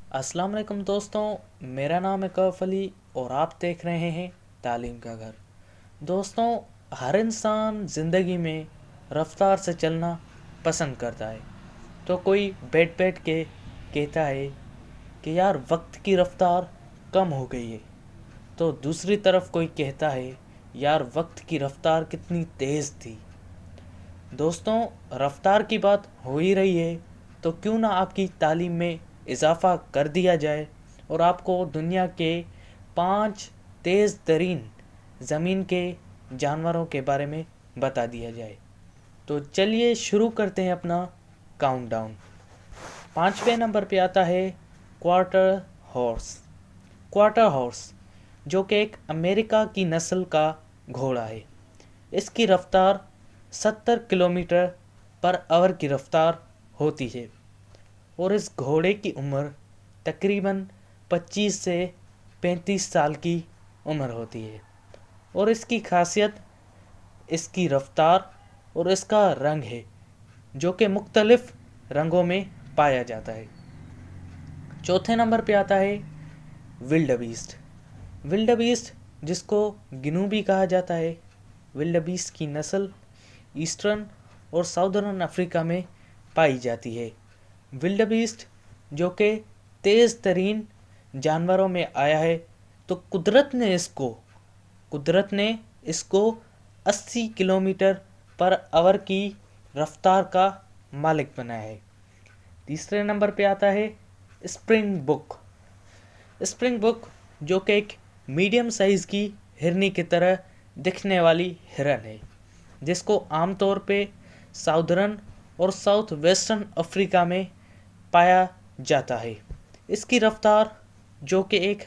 السلام علیکم دوستوں، میرا نام ہے کیف علی اور آپ دیکھ رہے ہیں تعلیم کا گھر۔ دوستوں، ہر انسان زندگی میں رفتار سے چلنا پسند کرتا ہے۔ تو کوئی بیٹھ بیٹھ کے کہتا ہے کہ یار وقت کی رفتار کم ہو گئی ہے، تو دوسری طرف کوئی کہتا ہے یار وقت کی رفتار کتنی تیز تھی۔ دوستوں، رفتار کی بات ہو ہی رہی ہے تو کیوں نہ آپ کی تعلیم میں اضافہ کر دیا جائے اور آپ کو دنیا کے 5 تیز ترین زمین کے جانوروں کے بارے میں بتا دیا جائے۔ تو چلیے شروع کرتے ہیں اپنا کاؤنٹ ڈاؤن۔ 5ویں نمبر پہ آتا ہے کوارٹر ہارس۔ کوارٹر ہارس جو کہ ایک امریکہ کی نسل کا گھوڑا ہے۔ اس کی رفتار 70 کلومیٹر پر آور کی رفتار ہوتی ہے اور اس گھوڑے کی عمر تقریباً 25 سے 35 سال کی عمر ہوتی ہے، اور اس کی خاصیت اس کی رفتار اور اس کا رنگ ہے جو کہ مختلف رنگوں میں پایا جاتا ہے۔ چوتھے نمبر پہ آتا ہے ولڈ بیسٹ۔ ولڈ بیسٹ جس کو گنو بھی کہا جاتا ہے، ولڈ بیسٹ کی نسل ایسٹرن اور ساؤدرن افریقہ میں پائی جاتی ہے۔ ولڈ بیسٹ جو کہ تیز ترین جانوروں میں آیا ہے، تو قدرت نے اس کو 80 کلومیٹر پر آور کی رفتار کا مالک بنایا ہے۔ تیسرے نمبر پہ آتا ہے اسپرنگ بک۔ اسپرنگ بک جو کہ ایک میڈیم سائز کی ہرنی کی طرح دکھنے والی ہرن ہے، جس کو عام طور پہ ساؤدرن اور ساؤتھ ویسٹرن افریقہ میں پایا جاتا ہے۔ اس کی رفتار جو کہ ایک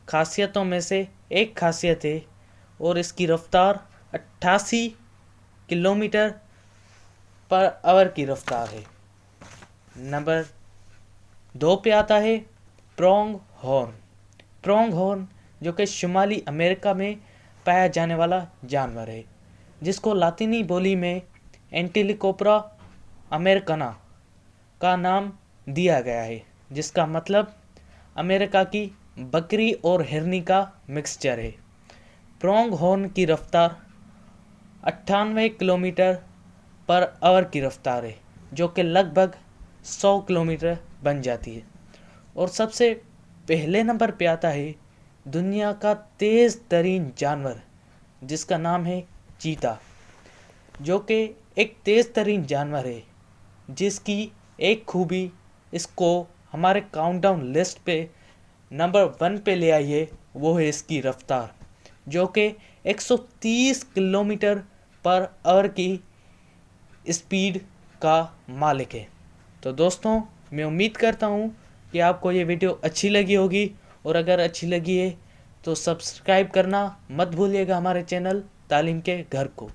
خاصیتوں میں سے ایک خاصیت ہے، اور اس کی رفتار 88 کلومیٹر پر آور کی رفتار ہے۔ نمبر 2 پہ آتا ہے پرونگ ہارن۔ پرونگ ہارن جو کہ شمالی امریکہ میں پایا جانے والا جانور ہے، جس کو لاطینی بولی میں اینٹیلیکوپرا امریکانا کا نام دیا گیا ہے، جس کا مطلب امریکہ کی بکری اور ہرنی کا مکسچر ہے۔ پرونگ ہارن کی رفتار 98 کلومیٹر پر آور کی رفتار ہے، جو کہ لگ بھگ 100 کلومیٹر بن جاتی ہے۔ اور سب سے پہلے نمبر پہ آتا ہے دنیا کا تیز ترین جانور، جس کا نام ہے چیتا، جو کہ ایک تیز ترین جانور ہے، جس کی ایک خوبی اس کو ہمارے کاؤنٹ ڈاؤن لسٹ پہ نمبر 1 پہ لے آئی ہے، وہ ہے اس کی رفتار جو کہ 130 کلومیٹر پر آور کی اسپیڈ کا مالک ہے۔ تو دوستوں، میں امید کرتا ہوں کہ آپ کو یہ ویڈیو اچھی لگی ہوگی، اور اگر اچھی لگی ہے تو سبسکرائب کرنا مت بھولیے گا ہمارے چینل تعلیم کے گھر کو۔